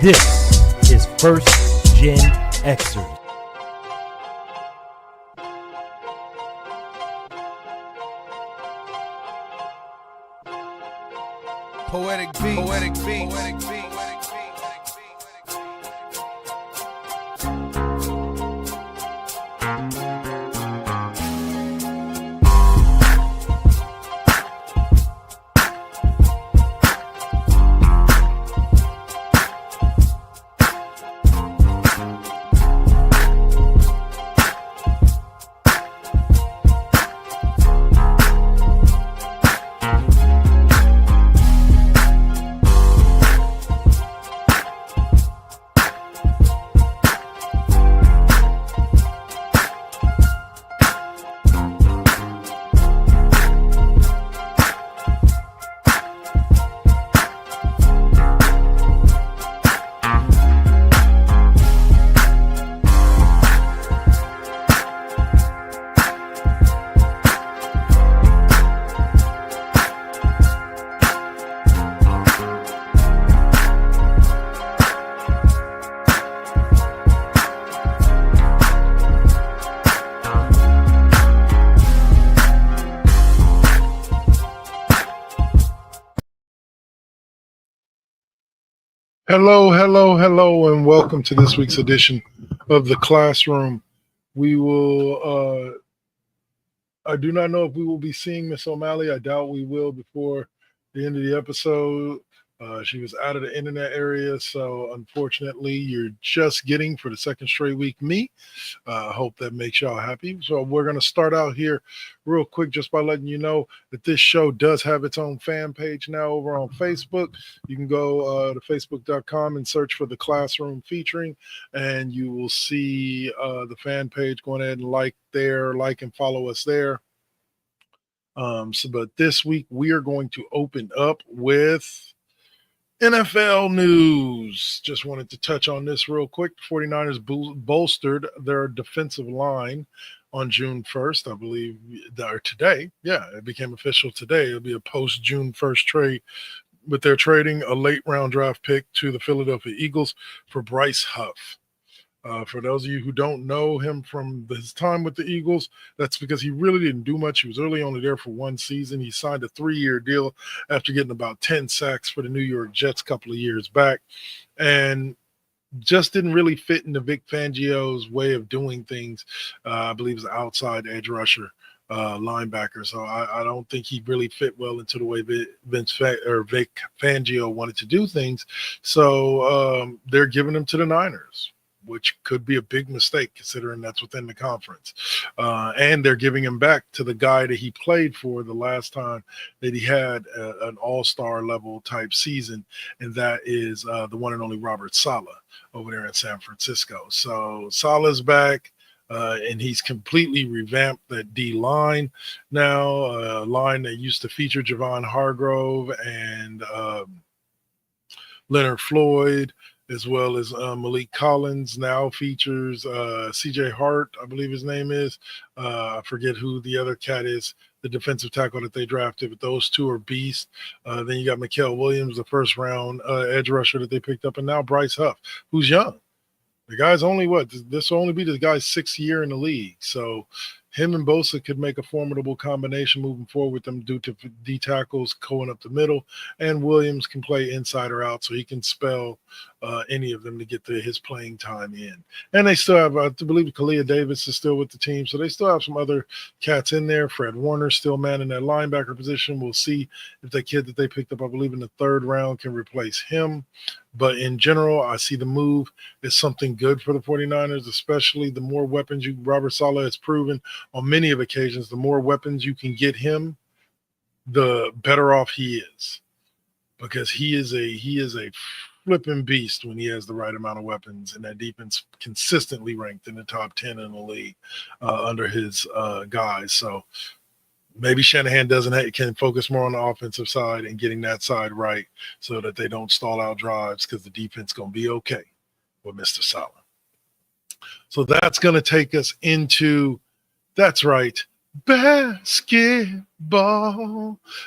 This is First GenXers. Poetic beat, poetic beat, poetic beat. Hello, and welcome to this week's edition of The Classroom. We will, I do not know if we will be seeing Miss OMalley. I doubt we will before the end of the episode. She was out of the internet area, so unfortunately, you're just getting for the second straight week me. I hope that makes y'all happy. So we're going to start out here real quick just by letting you know that this show does have its own fan page now over on Facebook. You can go to facebook.com and search for The Classroom Featuring, and you will see the fan page. Go ahead and like and follow us there. But this week, we are going to open up with NFL news. Just wanted to touch on this real quick. The 49ers bolstered their defensive line on June 1st, I believe, or today. Yeah, it became official today. It'll be a post-June 1st trade, but they're trading a late-round draft pick to the Philadelphia Eagles for Bryce Huff. For those of you who don't know him from his time with the Eagles, that's because he really didn't do much. He was really only there for one season. He signed a 3-year deal after getting about 10 sacks for the New York Jets a couple of years back, and just didn't really fit into Vic Fangio's way of doing things. I believe he's an outside edge rusher, linebacker. So I don't think he really fit well into the way Vic Fangio wanted to do things. So they're giving him to the Niners, which could be a big mistake considering that's within the conference. And they're giving him back to the guy that he played for the last time that he had an all-star level type season, and that is the one and only Robert Saleh over there in San Francisco. So Saleh's back. And he's completely revamped that D line now, a line that used to feature Javon Hargrove and Leonard Floyd, as well as Malik Collins. Now features C.J. Hart, I believe his name is. I forget who the other cat is, the defensive tackle that they drafted, but those two are beasts. Then you got Mikael Williams, the first-round edge rusher that they picked up, and now Bryce Huff, who's young. The guy's only this will only be the guy's 6th year in the league. So him and Bosa could make a formidable combination moving forward with them due to D tackles going up the middle, and Williams can play inside or out, so he can spell any of them to get his playing time in. And they still have, I believe, Kalia Davis is still with the team, so they still have some other cats in there. Fred Warner still manning that linebacker position. We'll see if the kid that they picked up, I believe, in the 3rd round can replace him. But in general, I see the move is something good for the 49ers, especially the more weapons Robert Saleh has proven on many of occasions, the more weapons you can get him, the better off he is, because he is a flipping beast when he has the right amount of weapons, and that defense consistently ranked in the top 10 in the league under his guys. So maybe Shanahan can focus more on the offensive side and getting that side right so that they don't stall out drives, because the defense going to be okay with Mr. Saleh. So that's going to take us into, that's right, basketball.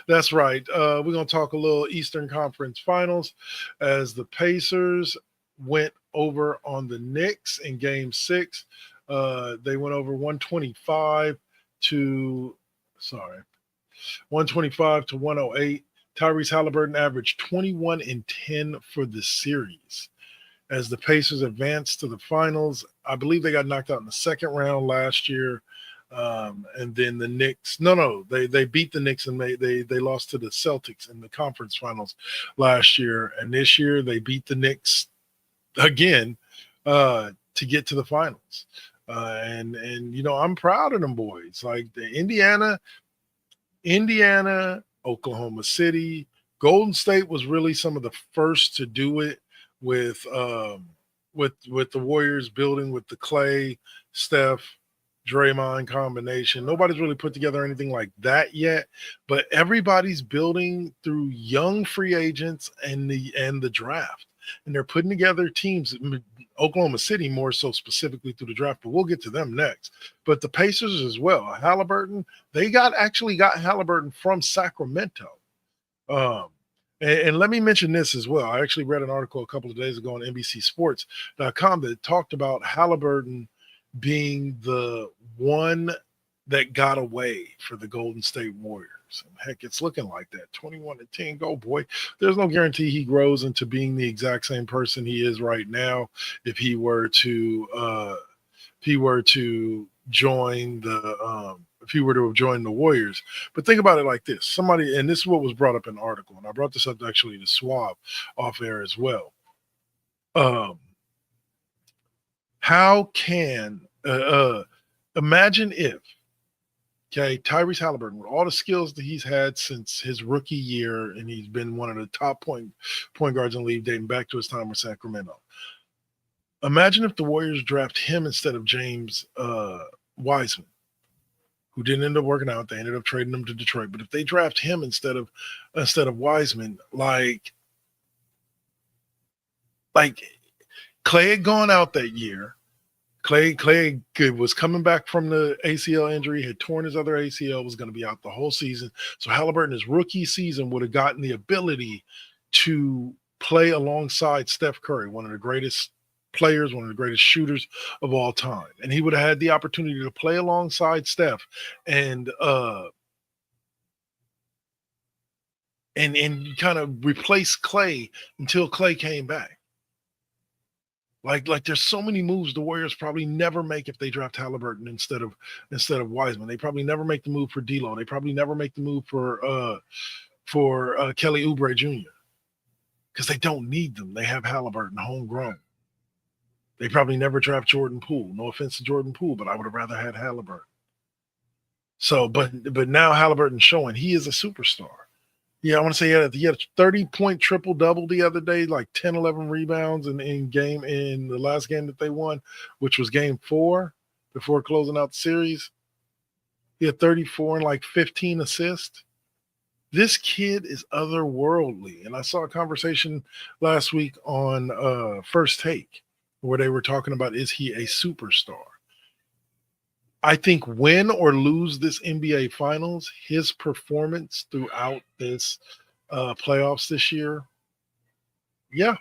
That's right. We're going to talk a little Eastern Conference Finals as the Pacers went over on the Knicks in Game 6. They went over 125 to 108. Tyrese Halliburton averaged 21 and 10 for the series. As the Pacers advanced to the finals, I believe they got knocked out in the second round last year. And then the Knicks, they beat the Knicks and they lost to the Celtics in the conference finals last year. And this year they beat the Knicks again to get to the finals. And I'm proud of them boys. Like the Indiana, Oklahoma City, Golden State was really some of the first to do it with the Warriors building with the Clay, Steph, Draymond combination. Nobody's really put together anything like that yet, but everybody's building through young free agents and the draft. And they're putting together teams, Oklahoma City more so specifically through the draft, but we'll get to them next. But the Pacers as well. Halliburton, they actually got Halliburton from Sacramento. And let me mention this as well. I actually read an article a couple of days ago on NBCSports.com that talked about Halliburton being the one that got away for the Golden State Warriors. And heck, it's looking like that. 21 and 10, go boy. There's no guarantee he grows into being the exact same person he is right now if he were to join the Warriors. But think about it like this. Somebody, and this is what was brought up in the article, and I brought this up actually to Swab off air as well. How can imagine if Tyrese Halliburton, with all the skills that he's had since his rookie year, and he's been one of the top point guards in the league dating back to his time with Sacramento. Imagine if the Warriors draft him instead of James Wiseman, who didn't end up working out. They ended up trading him to Detroit. But if they draft him instead of Wiseman, like Clay had gone out that year. Clay was coming back from the ACL injury, had torn his other ACL, was going to be out the whole season. So Halliburton, his rookie season, would have gotten the ability to play alongside Steph Curry, one of the greatest players, one of the greatest shooters of all time. And he would have had the opportunity to play alongside Steph and kind of replace Clay until Clay came back. Like there's so many moves the Warriors probably never make if they draft Halliburton instead of Wiseman. They probably never make the move for D'Lo. They probably never make the move for Kelly Oubre Jr. because they don't need them. They have Halliburton homegrown. They probably never draft Jordan Poole. No offense to Jordan Poole, but I would have rather had Halliburton. So, but now Halliburton's showing he is a superstar. Yeah, I want to say he had a 30-point triple-double the other day, like 10, 11 rebounds in the last game that they won, which was game 4 before closing out the series. He had 34 and like 15 assists. This kid is otherworldly. And I saw a conversation last week on First Take where they were talking about, is he a superstar? I think win or lose this NBA Finals, his performance throughout this playoffs this year, yeah,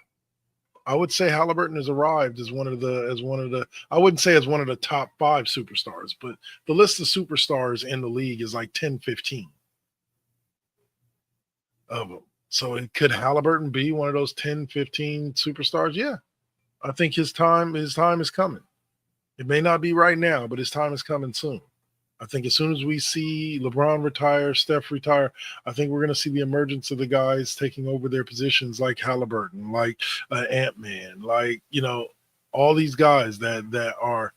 I would say Halliburton has arrived as one of the I wouldn't say as one of the top 5 superstars, but the list of superstars in the league is like 10, 15 of them. So could Halliburton be one of those 10, 15 superstars? Yeah, I think his time is coming. It may not be right now, but his time is coming soon. I think as soon as we see LeBron retire, Steph retire, I think we're going to see the emergence of the guys taking over their positions like Halliburton, like Ant-Man, like, all these guys that are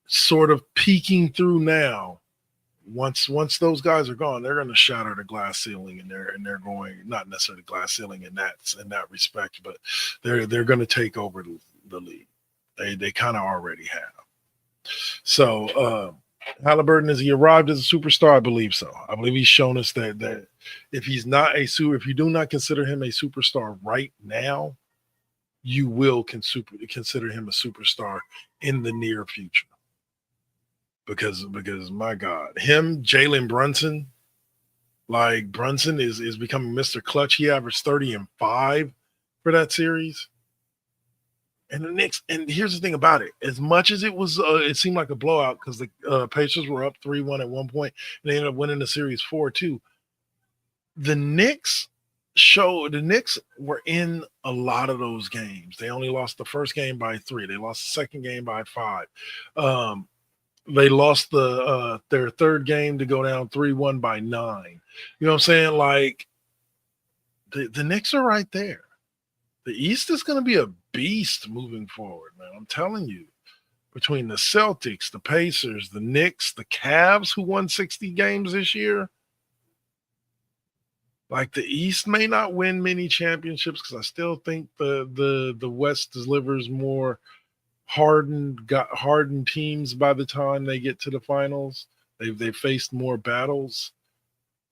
sort of peeking through now. Once those guys are gone, they're going to shatter the glass ceiling, and they're going, not necessarily glass ceiling in that respect, but they're going to take over the league. They kind of already have. So Halliburton, has he arrived as a superstar? I believe so. I believe he's shown us that if you do not consider him a superstar right now, you will consider him a superstar in the near future. Because my God, Jalen Brunson, like Brunson is becoming Mr. Clutch. He averaged 30 and 5 for that series. And the Knicks, and here's the thing about it: as much as it seemed like a blowout because the Pacers were up 3-1 at one point, and they ended up winning the series 4-2. The Knicks were in a lot of those games. They only lost the first game by 3. They lost the second game by 5. They lost their third game to go down 3-1 by 9. You know what I'm saying? Like the Knicks are right there. The East is going to be a beast moving forward, man. I'm telling you. Between the Celtics, the Pacers, the Knicks, the Cavs, who won 60 games this year, like the East may not win many championships because I still think the West delivers more hardened teams by the time they get to the finals. They've faced more battles.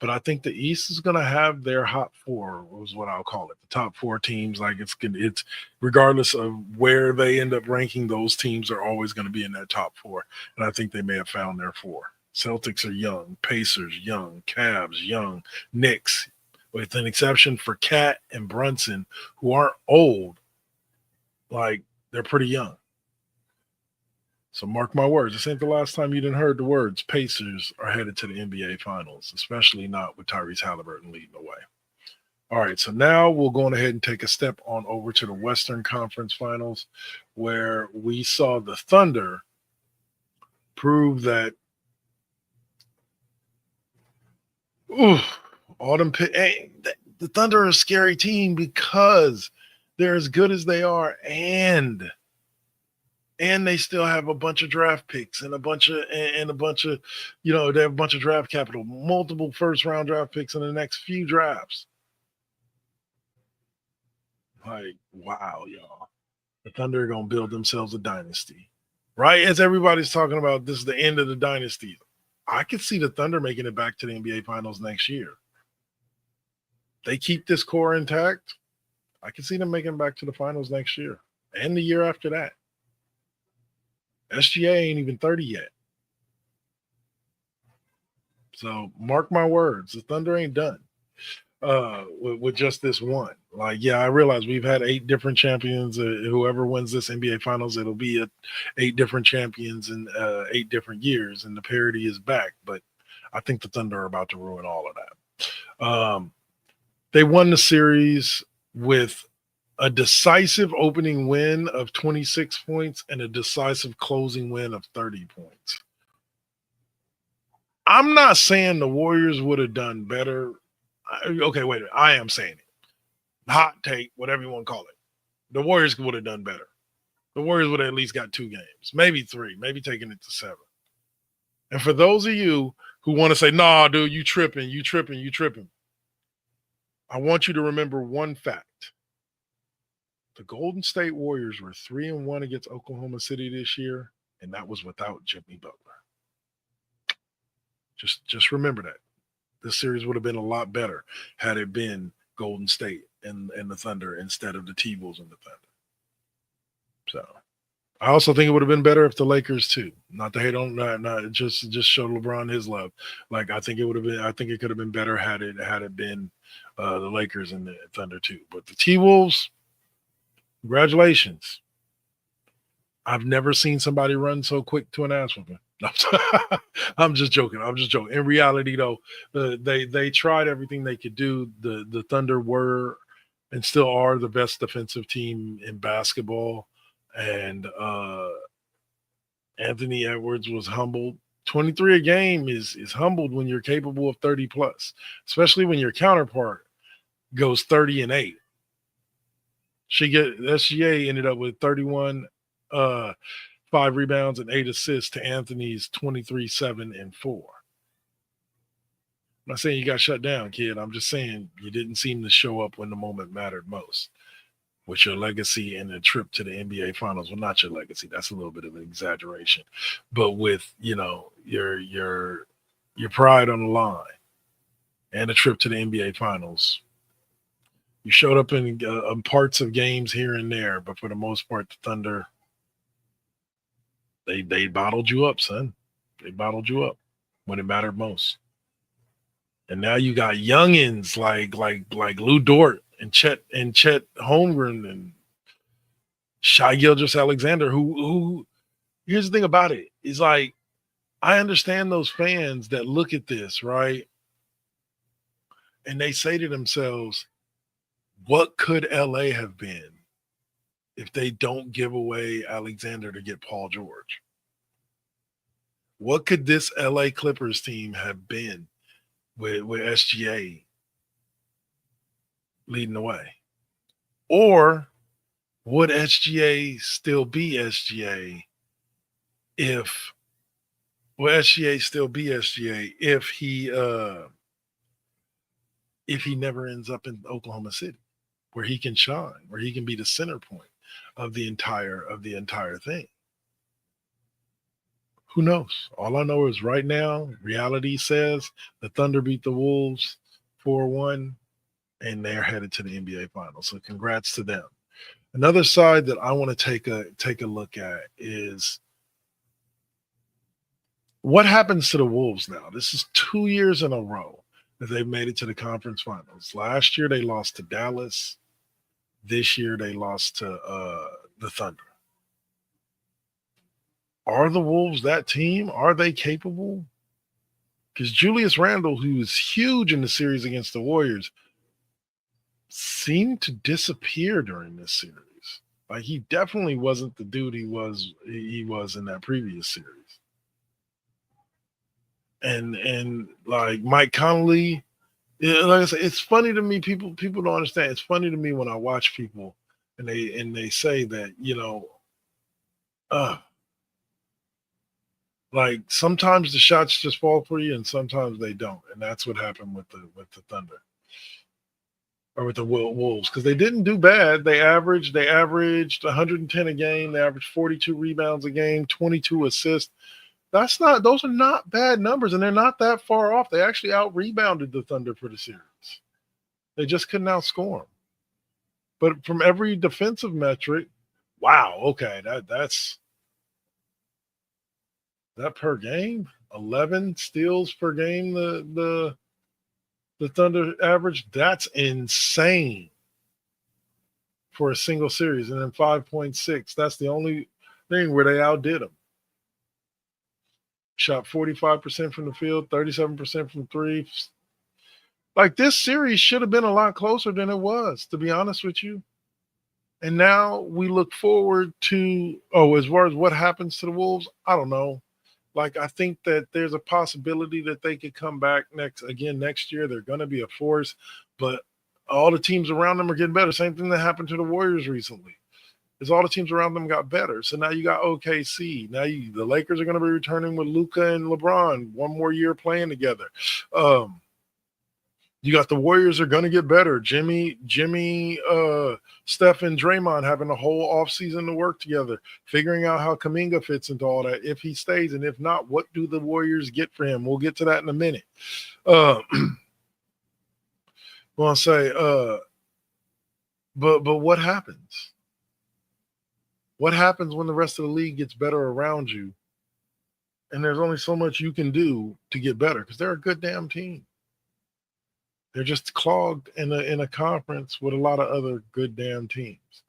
But I think the East is going to have their hot 4, was what I'll call it. The top 4 teams, like it's regardless of where they end up ranking, those teams are always going to be in that top 4. And I think they may have found their 4. Celtics are young, Pacers young, Cavs young, Knicks, with an exception for Cat and Brunson, who aren't old, like they're pretty young. So mark my words. This ain't the last time you didn't heard the words. Pacers are headed to the NBA Finals, especially not with Tyrese Halliburton leading the way. All right, so now we'll go on ahead and take a step on over to the Western Conference Finals, where we saw the Thunder prove that the Thunder are a scary team because they're as good as they are, and they still have a bunch of draft picks and a bunch of, they have a bunch of draft capital, multiple first-round draft picks in the next few drafts. Like, wow, y'all. The Thunder are going to build themselves a dynasty. Right? As everybody's talking about, this is the end of the dynasty. I could see the Thunder making it back to the NBA Finals next year. They keep this core intact. I can see them making it back to the finals next year and the year after that. SGA ain't even 30 yet. So mark my words, the Thunder ain't done with just this one. Like, yeah, I realize we've had 8 different champions. Whoever wins this NBA Finals, it'll be 8 different champions in 8 different years, and the parity is back. But I think the Thunder are about to ruin all of that. They won the series with a decisive opening win of 26 points and a decisive closing win of 30 points. I'm not saying the Warriors would have done better. Okay, wait a minute. I am saying it. Hot take, whatever you want to call it. The Warriors would have done better. The Warriors would have at least got 2 games, maybe 3, maybe taking it to 7. And for those of you who want to say, nah, dude, you tripping. I want you to remember one fact. The Golden State Warriors were 3-1 against Oklahoma City this year, and that was without Jimmy Butler. Just remember that. This series would have been a lot better had it been Golden State and the Thunder instead of the T-Bulls and the Thunder. So I also think it would have been better if the Lakers too. Not to hate on, not just show LeBron his love. Like I think it could have been better had it been the Lakers and the Thunder too. But the T-Wolves, congratulations. I've never seen somebody run so quick to an ass whooping. I'm just joking. In reality, though, they tried everything they could do. The Thunder were and still are the best defensive team in basketball. And Anthony Edwards was humbled. 23 a game is humbled when you're capable of 30 plus, especially when your counterpart goes 30 and 8. SGA ended up with 31, 5 rebounds and 8 assists to Anthony's 23, 7, and 4. I'm not saying you got shut down, kid. I'm just saying you didn't seem to show up when the moment mattered most. With your legacy and a trip to the NBA Finals. Well, not your legacy. That's a little bit of an exaggeration. But with, your pride on the line and a trip to the NBA Finals, you showed up in parts of games here and there, but for the most part, the Thunder, they bottled you up, son. They bottled you up when it mattered most. And now you got youngins like Lou Dort and Chet Holmgren and Shai Gilgeous-Alexander, who here's the thing about it, is like, I understand those fans that look at this, right? And they say to themselves, what could LA have been if they don't give away Alexander to get Paul George? What could this LA Clippers team have been with SGA leading the way? Or would SGA still be SGA if SGA still be SGA if he never ends up in Oklahoma City, where he can shine, where he can be the center point of the entire thing? Who knows? All I know is right now, reality says the Thunder beat the Wolves 4-1, and they're headed to the NBA Finals. So congrats to them. Another side that I want to take a look at is what happens to the Wolves now. This is 2 years in a row that they've made it to the conference finals. Last year they lost to Dallas. This year they lost to the Thunder. Are the Wolves that team? Are they capable? Because Julius Randle, who was huge in the series against the Warriors, seemed to disappear during this series. Like, he definitely wasn't the dude he was in that previous series. And like Mike Conley, like I said, it's funny to me. People don't understand. It's funny to me when I watch people and they say that, like sometimes the shots just fall for you and sometimes they don't. And that's what happened with the Thunder or with the Wolves, because they didn't do bad. They averaged 110 a game. They averaged 42 rebounds a game, 22 assists. Those are not bad numbers, and they're not that far off. They actually out-rebounded the Thunder for the series. They just couldn't outscore them. But from every defensive metric, wow, okay, that's that per game, 11 steals per game, the Thunder average, that's insane for a single series. And then 5.6, that's the only thing where they outdid them. Shot 45% from the field, 37% from three. Like, this series should have been a lot closer than it was, to be honest with you. And now we look forward to, as far as what happens to the Wolves, I don't know. Like, I think that there's a possibility that they could come back next year. They're going to be a force, but all the teams around them are getting better. Same thing that happened to the Warriors recently. Is all the teams around them got better. So now you got OKC. Now the Lakers are going to be returning with Luka and LeBron, one more year playing together. You got the Warriors are going to get better. Jimmy, Steph, and Draymond having a whole offseason to work together, figuring out how Kuminga fits into all that, if he stays, and if not, what do the Warriors get for him? We'll get to that in a minute. But what happens? What happens when the rest of the league gets better around you and there's only so much you can do to get better? Because they're a good damn team. They're just clogged in a conference with a lot of other good damn teams.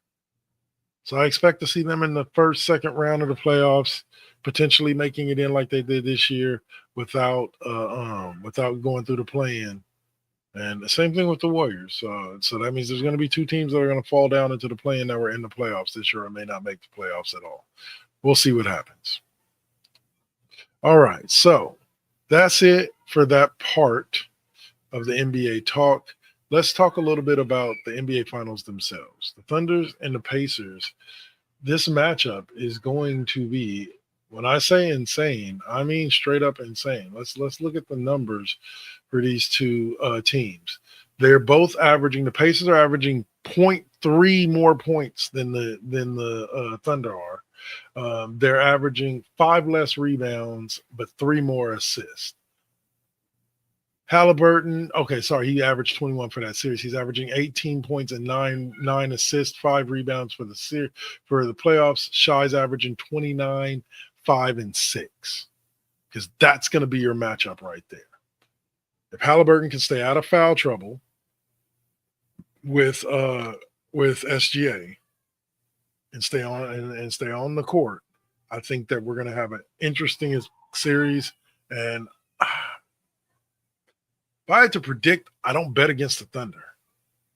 So I expect to see them in the first, second round of the playoffs, potentially making it in like they did this year without going through the play-in. And the same thing with the Warriors. So that means there's going to be two teams that are going to fall down into the play-in that were in the playoffs this year and may not make the playoffs at all. We'll see what happens. All right, so that's it for that part of the NBA talk. Let's talk a little bit about the NBA Finals themselves. The Thunders and the Pacers. This matchup is going to be, when I say insane, I mean straight up insane. Let's look at the numbers for these two teams. They're both averaging. The Pacers are averaging 0.3 more points than the Thunder are. They're averaging 5 less rebounds, but 3 more assists. Halliburton, he averaged 21 for that series. He's averaging 18 points and 9 assists, 5 rebounds for the playoffs. Shai's averaging 29, 5, and 6. Because that's going to be your matchup right there. If Halliburton can stay out of foul trouble with SGA, and stay on the court, I think that we're going to have an interesting series. And if I had to predict, I don't bet against the Thunder.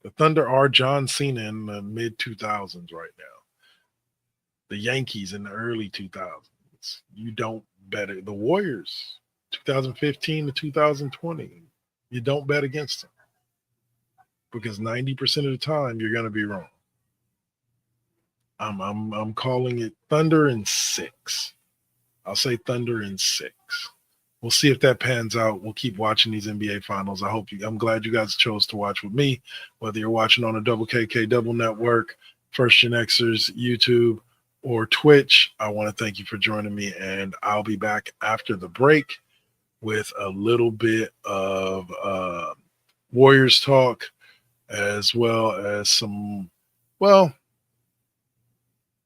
The Thunder are John Cena in the mid 2000s right now. The Yankees in the early 2000s. You don't bet it. The Warriors, 2015 to 2020. You don't bet against them because 90% of the time you're going to be wrong. I'm calling it Thunder in 6. I'll say Thunder in 6. We'll see if that pans out. We'll keep watching these NBA finals. I'm glad you guys chose to watch with me, whether you're watching on a Double KK Double Network, First GenXers, YouTube, or Twitch. I want to thank you for joining me, and I'll be back after the break with a little bit of Warriors talk, as well as some, well,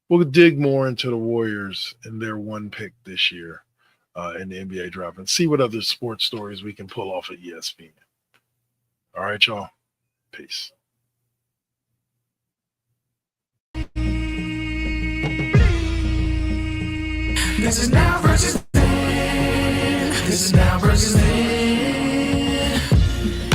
we'll dig more into the Warriors and their one pick this year in the NBA draft and see what other sports stories we can pull off at ESPN. All right, y'all. Peace. This is now versus then. This is now versus then.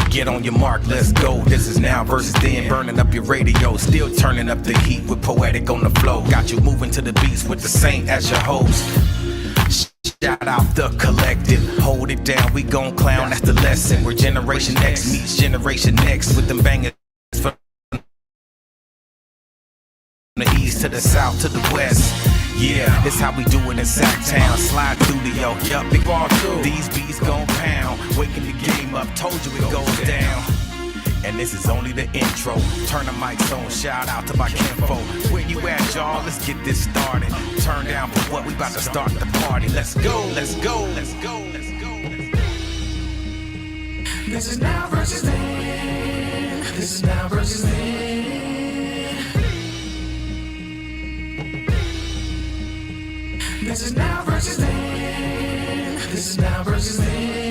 Get on your mark, let's go. This is now versus then. Burning up your radio, still turning up the heat with Poetic on the flow. Got you moving to the beats with the Saint as your host. Shout out the collective, hold it down, we gon' clown, that's the lesson. Where Generation X meets Generation Next with them bangers from the east to the south to the west. Yeah, it's how we do it in Sacktown. Slide through the yo, yup, big ball through. These beats gon' pound, waking the game up, told you it goes down. And this is only the intro. Turn the mics on, shout out to my kinfo. Where you at, y'all? Let's get this started. Turn down for what? We about to start the party. Let's go, let's go, let's go, let's go. This is now versus then. This is now versus then. This is now versus then. This is now versus then.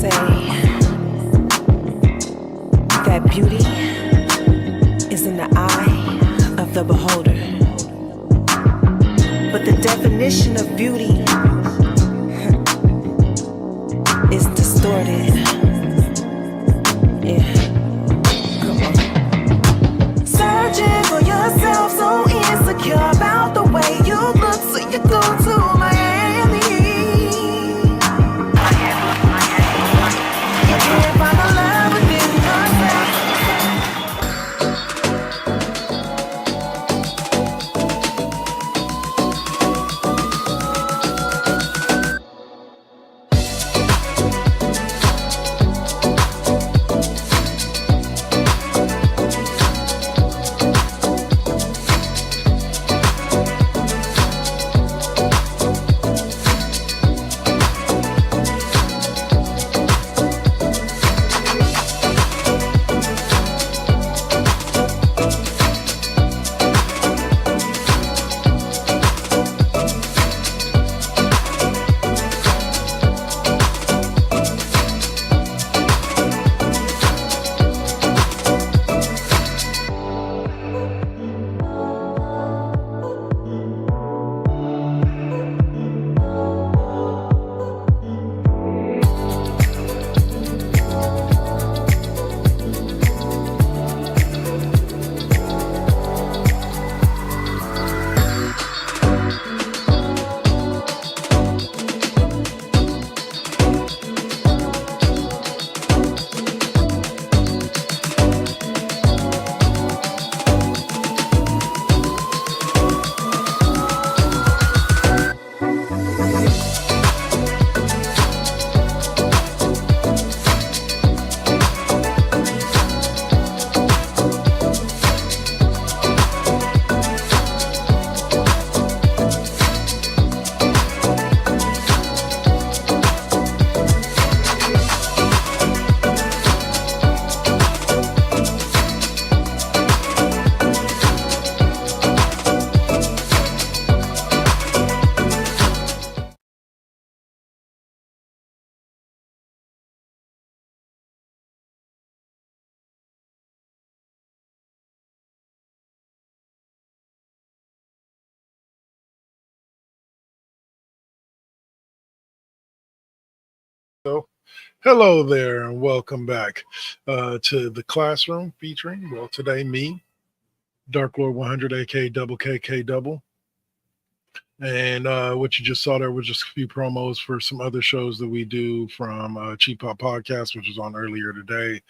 say that beauty is in the eye of the beholder. But the definition of beauty is distorted. Yeah. Come on. Searching for yourself, so insecure about the way you look, so you go to Miami. You can't find the love within yourself. So, hello there, and welcome back to the classroom featuring, well, today me, Dark Lord 100, aka Double KK Double. And what you just saw there was just a few promos for some other shows that we do, from Cheap Pop Podcast, which was on earlier today,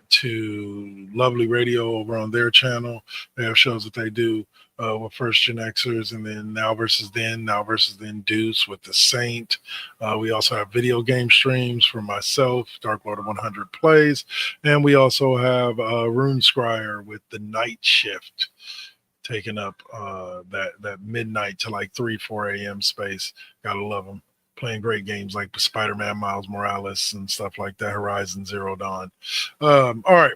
to Lovely Radio over on their channel. They have shows that they do with first GenXers, and then Now versus Then Deuce with the Saint. We also have video game streams for myself, Dark Lord 100 Plays, and we also have Rune Scryer with the Night Shift, taking up that midnight to like 3-4 a.m. space. Gotta love them. Playing great games like Spider-Man Miles Morales and stuff like that, Horizon Zero Dawn. All right.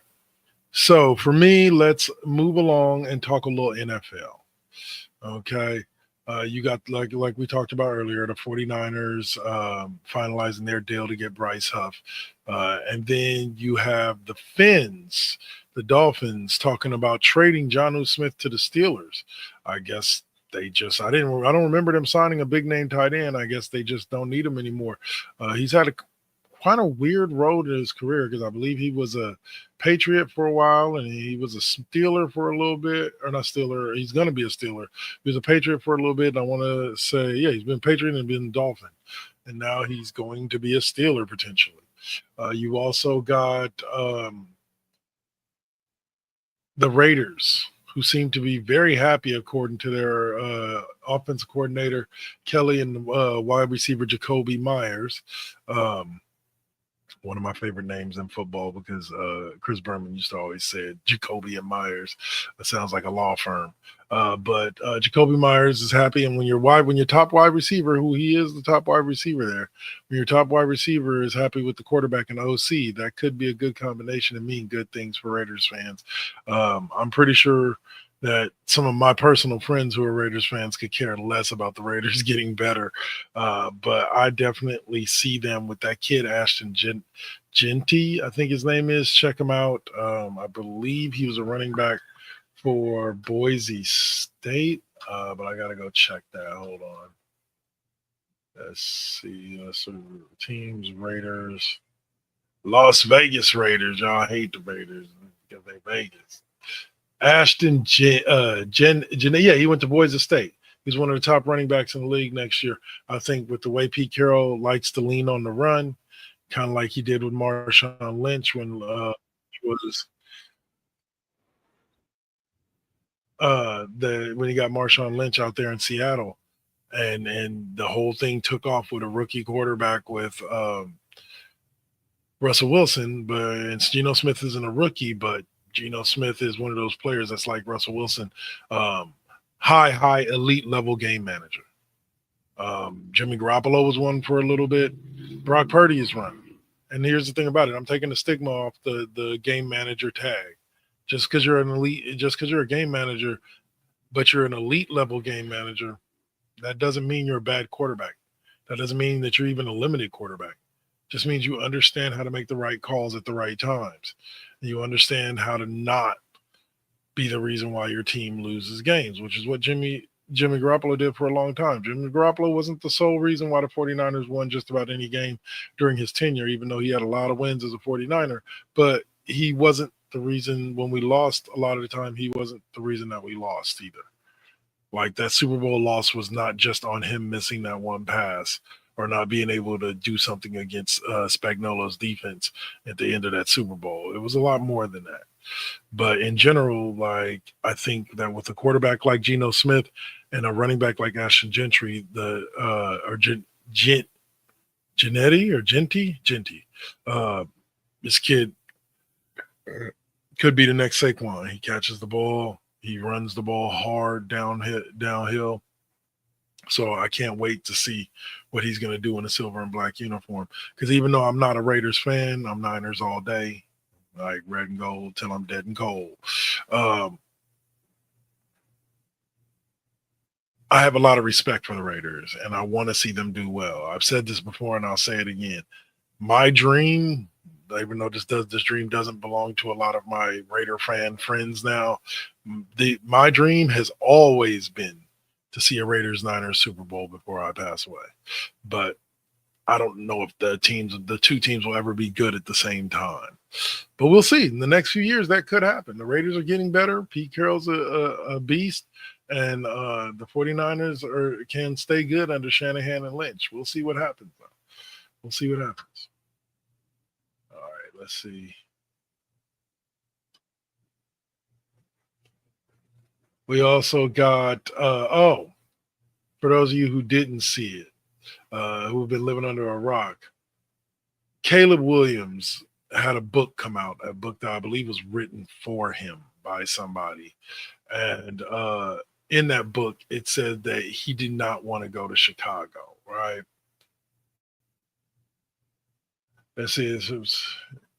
So for me, let's move along and talk a little NFL. Okay. You got, like we talked about earlier, the 49ers finalizing their deal to get Bryce Huff. And then you have the Finns, the Dolphins, talking about trading Jonnu Smith to the Steelers. I guess they just, I don't remember them signing a big name tight end. I guess they just don't need him anymore. He's had quite a weird road in his career, because I believe he was a Patriot for a while, and he was a Steeler for a little bit, or not Steeler. He's going to be a Steeler. He was a Patriot for a little bit. And I want to say, yeah, he's been Patriot and been Dolphin, and now he's going to be a Steeler potentially. You also got the Raiders, who seem to be very happy, according to their offensive coordinator, Kelly, and wide receiver, Jacoby Myers. One of my favorite names in football, because Chris Berman used to always say Jacoby and Myers. It sounds like a law firm. But Jacoby Myers is happy, and when your top wide receiver, who he is, the top wide receiver there, when your top wide receiver is happy with the quarterback and OC, that could be a good combination and mean good things for Raiders fans. I'm pretty sure that some of my personal friends who are Raiders fans could care less about the Raiders getting better. But I definitely see them with that kid, Ashton Genty, I think his name is. Check him out. I believe he was a running back for Boise State, but I got to go check that. Hold on. Let's see. Teams, Raiders. Las Vegas Raiders. Y'all hate the Raiders because they Vegas. Ashton yeah, he went to Boise State. He's one of the top running backs in the league next year. I think with the way Pete Carroll likes to lean on the run, kind of like he did with Marshawn Lynch when he was when he got Marshawn Lynch out there in Seattle, and the whole thing took off with a rookie quarterback with Russell Wilson, but Geno Smith isn't a rookie, but Geno Smith is one of those players that's like Russell Wilson, high elite level game manager. Jimmy Garoppolo was one for a little bit. Brock Purdy is running. And here's the thing about it. I'm taking the stigma off the game manager tag. Just because you're a game manager, but you're an elite level game manager, that doesn't mean you're a bad quarterback. That doesn't mean that you're even a limited quarterback. Just means you understand how to make the right calls at the right times. You understand how to not be the reason why your team loses games, which is what Jimmy Garoppolo did for a long time. Jimmy Garoppolo wasn't the sole reason why the 49ers won just about any game during his tenure, even though he had a lot of wins as a 49er. But he wasn't the reason when we lost a lot of the time. He wasn't the reason that we lost either. Like that Super Bowl loss was not just on him missing that one pass or not being able to do something against Spagnuolo's defense at the end of that Super Bowl. It was a lot more than that. But in general, like I think that with a quarterback like Geno Smith and a running back like Ashton Gentry, this kid could be the next Saquon. He catches the ball, he runs the ball hard downhill. So I can't wait to see what he's going to do in a silver and black uniform. Because even though I'm not a Raiders fan, I'm Niners all day, like red and gold till I'm dead and cold. I have a lot of respect for the Raiders, and I want to see them do well. I've said this before, and I'll say it again. My dream, even though this dream doesn't belong to a lot of my Raider fan friends now, my dream has always been to see a Raiders-Niners Super Bowl before I pass away. But I don't know if the two teams will ever be good at the same time. But we'll see. In the next few years, that could happen. The Raiders are getting better. Pete Carroll's a beast. And the 49ers can stay good under Shanahan and Lynch. We'll see what happens, though. We'll see what happens. All right, let's see. We also got, for those of you who didn't see it, who have been living under a rock, Caleb Williams had a book come out, a book that I believe was written for him by somebody. And in that book, it said that he did not want to go to Chicago, right? Let's see, it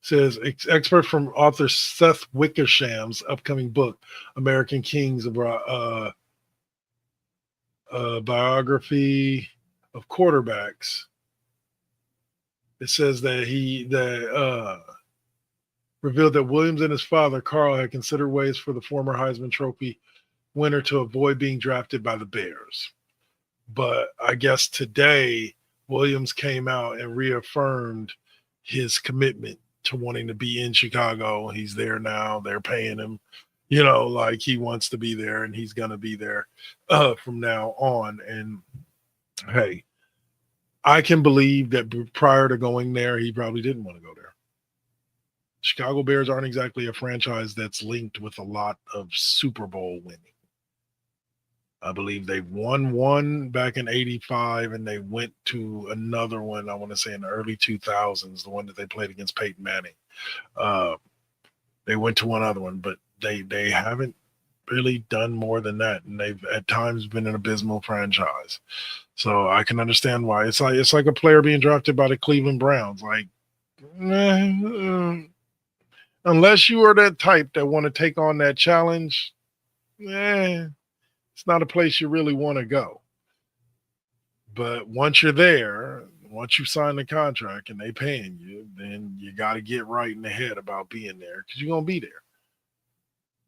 says expert from author Seth Wickersham's upcoming book, American Kings, biography of quarterbacks. It says that he revealed that Williams and his father, Carl, had considered ways for the former Heisman Trophy winner to avoid being drafted by the Bears. But I guess today, Williams came out and reaffirmed his commitment to wanting to be in Chicago. He's there now. They're paying him, like he wants to be there, and he's going to be there from now on. And hey, I can believe that prior to going there, he probably didn't want to go there. Chicago Bears aren't exactly a franchise that's linked with a lot of Super Bowl winning. I believe they won one back in 85, and they went to another one, I want to say in the early 2000s, the one that they played against Peyton Manning. They went to one other one, but they haven't really done more than that, and they've at times been an abysmal franchise. So I can understand why. It's like a player being drafted by the Cleveland Browns. Like, unless you are that type that want to take on that challenge, it's not a place you really want to go. But once you're there, once you sign the contract and they paying you, then you got to get right in the head about being there because you're going to be there.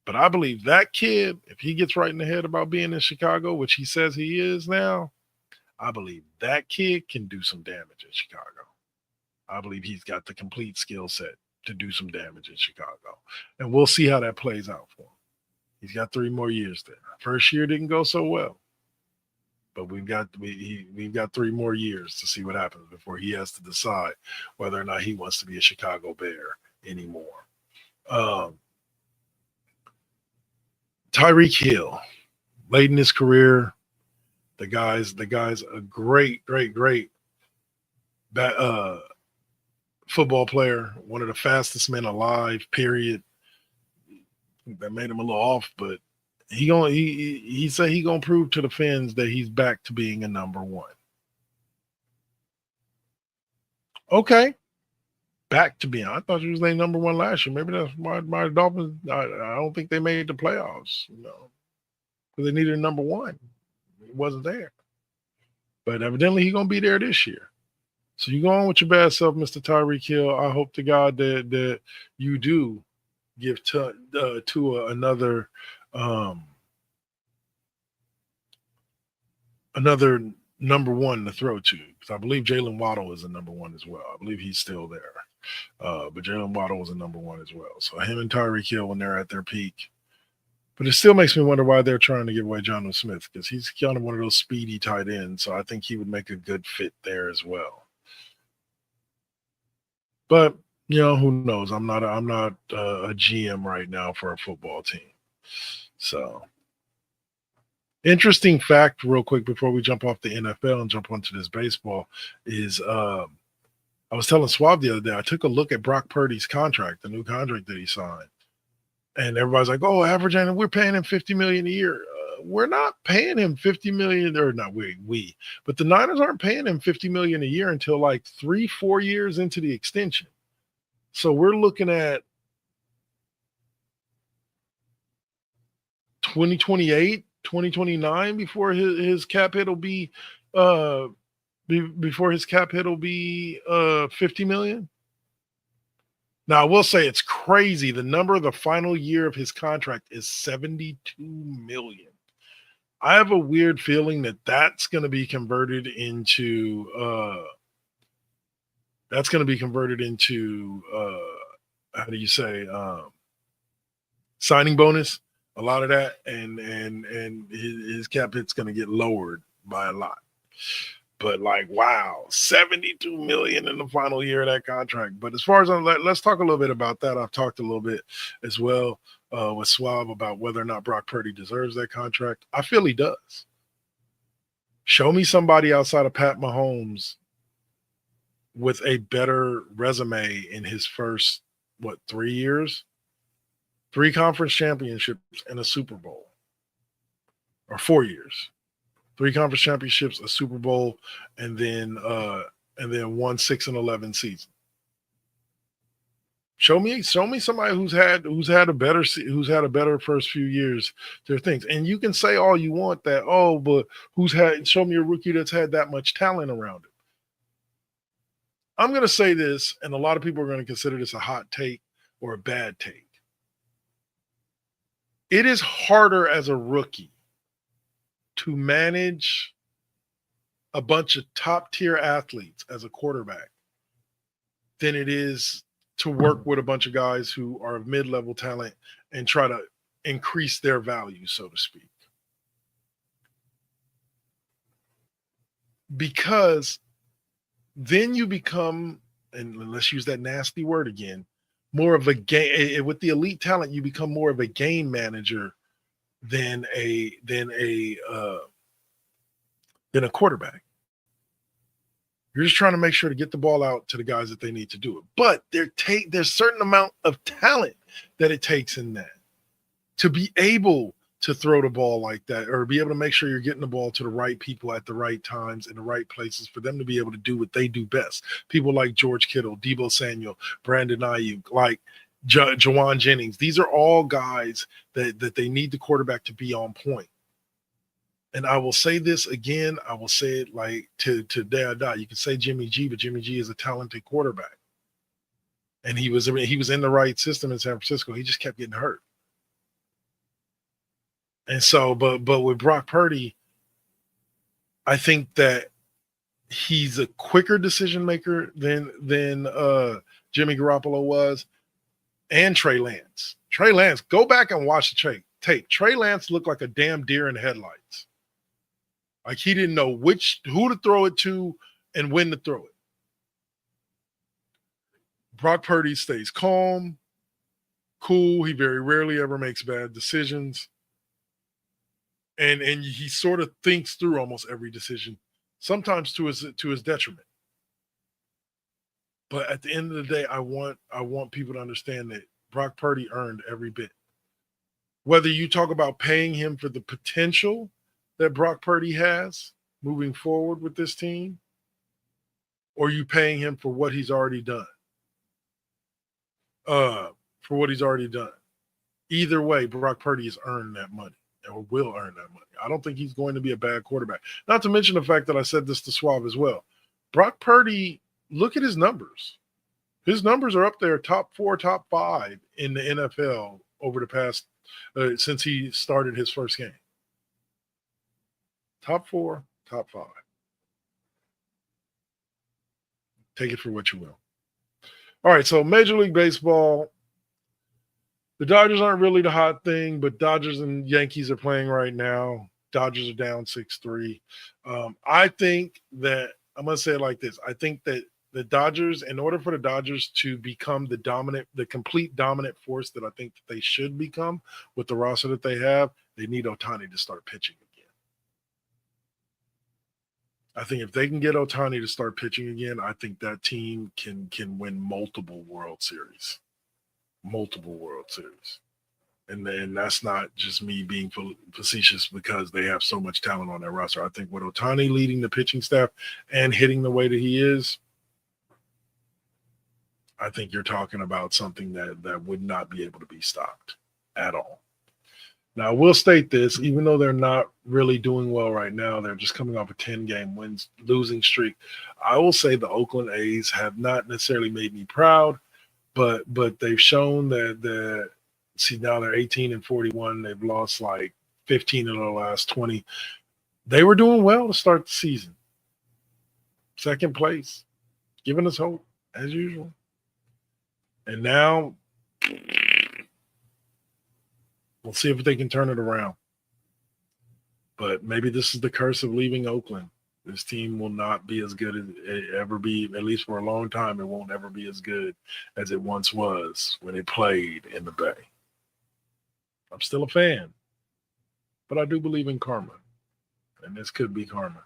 But I believe that kid, if he gets right in the head about being in Chicago, which he says he is now, I believe that kid can do some damage in Chicago. I believe he's got the complete skill set to do some damage in Chicago. And we'll see how that plays out for him. He's got 3 more years there. First year didn't go so well. But we've got 3 more years to see what happens before he has to decide whether or not he wants to be a Chicago Bear anymore. Tyreek Hill, late in his career, the guy's a great football player, one of the fastest men alive, period. That made him a little off, but he said he gonna prove to the fans that he's back to being a number 1. Okay. Back to being. I thought he was named number 1 last year. Maybe that's why my Dolphins. I don't think they made the playoffs, because they needed a number 1. He wasn't there. But evidently he's gonna be there this year. So you go on with your bad self, Mr. Tyreek Hill. I hope to God that you do give Tua another number 1 to throw to, because I believe Jalen Waddle is a number 1 as well. I believe he's still there. But Jalen Waddle was a number 1 as well. So him and Tyreek Hill when they're at their peak. But it still makes me wonder why they're trying to give away Jonnu Smith, because he's kind of one of those speedy tight ends. So I think he would make a good fit there as well. But who knows? I'm not a GM right now for a football team. So, interesting fact, real quick, before we jump off the NFL and jump onto this baseball, is I was telling Swab the other day, I took a look at Brock Purdy's contract, the new contract that he signed, and everybody's like, "Oh, averaging, we're paying him $50 million a year." We're not paying him $50 million, or not but the Niners aren't paying him $50 million a year until like 3-4 years into the extension. So we're looking at 2028, 2029 before his cap hit will be $50 million. Now I will say it's crazy. The number of the final year of his contract is $72 million. I have a weird feeling that that's going to be converted into how do you say, signing bonus, a lot of that, and his cap hit's going to get lowered by a lot. But like, wow, $72 million in the final year of that contract. But as far as let's talk a little bit about that. I've talked a little bit as well with Swab about whether or not Brock Purdy deserves that contract. I feel he does. Show me somebody outside of Pat Mahomes with a better resume in his first 3 years, 3 conference championships and a Super Bowl, or 4 years. 3 conference championships, a Super Bowl, and then 1 6-11 season. Show me somebody who's had a better first few years. There are things, and you can say all you want that. Oh, but show me a rookie that's had that much talent around it. I'm going to say this, and a lot of people are going to consider this a hot take or a bad take. It is harder as a rookie to manage a bunch of top-tier athletes as a quarterback than it is to work with a bunch of guys who are of mid-level talent and try to increase their value, so to speak. Because then you become, and let's use that nasty word again, more of a game. With the elite talent, you become more of a game manager than a quarterback. You're just trying to make sure to get the ball out to the guys that they need to do it. But there's a certain amount of talent that it takes in that to be able to throw the ball like that, or be able to make sure you're getting the ball to the right people at the right times in the right places for them to be able to do what they do best. People like George Kittle, Deebo Samuel, Brandon Ayuk, like Jawan Jennings. These are all guys that they need the quarterback to be on point. And I will say this again. I will say it like to day I die. You can say Jimmy G, but Jimmy G is a talented quarterback. And he was in the right system in San Francisco. He just kept getting hurt. And so, but with Brock Purdy, I think that he's a quicker decision maker than Jimmy Garoppolo was, and Trey Lance. Trey Lance, go back and watch the tape. Trey Lance looked like a damn deer in headlights. Like he didn't know who to throw it to and when to throw it. Brock Purdy stays calm, cool. He very rarely ever makes bad decisions. And he sort of thinks through almost every decision, sometimes to his detriment. But at the end of the day, I want people to understand that Brock Purdy earned every bit. Whether you talk about paying him for the potential that Brock Purdy has moving forward with this team, or you paying him for what he's already done. Either way, Brock Purdy has earned that money or will earn that money. I don't think he's going to be a bad quarterback. Not to mention the fact that I said this to Schwab as well. Brock Purdy, look at his numbers. His numbers are up there, top 4, top 5 in the NFL over the past since he started his first game. Top 4, top 5. Take it for what you will. All right, so Major League Baseball. The Dodgers aren't really the hot thing, but Dodgers and Yankees are playing right now. Dodgers are down 6-3. I think that I'm going to say it like this. I think that the Dodgers, in order for the Dodgers to become the complete dominant force that I think that they should become with the roster that they have, they need Ohtani to start pitching again. I think if they can get Ohtani to start pitching again, I think that team can win multiple World Series. And that's not just me being facetious because they have so much talent on their roster. I think with Ohtani leading the pitching staff and hitting the way that he is, I think you're talking about something that would not be able to be stopped at all. Now, I will state this, even though they're not really doing well right now, they're just coming off a 10-game losing streak. I will say the Oakland A's have not necessarily made me proud, but they've shown that now they're 18-41. They've lost like 15 of the last 20. They were doing well to start the season. Second place, giving us hope as usual. And now we'll see if they can turn it around. But maybe this is the curse of leaving Oakland. This team will not be as good as it ever be, at least for a long time. It won't ever be as good as it once was when it played in the Bay. I'm still a fan, but I do believe in karma, and this could be karma.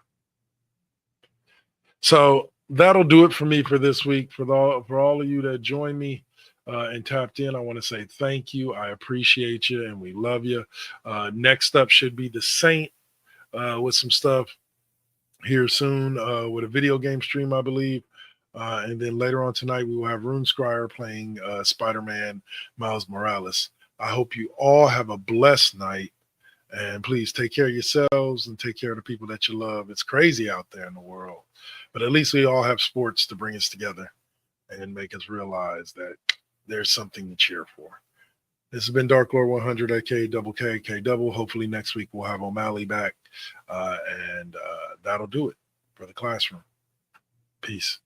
So that'll do it for me for this week. For all of you that joined me and tapped in, I want to say thank you. I appreciate you, and we love you. Next up should be the Saint with some stuff here soon with a video game stream, I believe. And then later on tonight, we will have Rune Scryer playing Spider-Man Miles Morales. I hope you all have a blessed night. And please take care of yourselves and take care of the people that you love. It's crazy out there in the world. But at least we all have sports to bring us together and make us realize that there's something to cheer for. This has been Dark Lord 100 at K double. Hopefully next week we'll have OMalley back. And that'll do it for the classroom. Peace.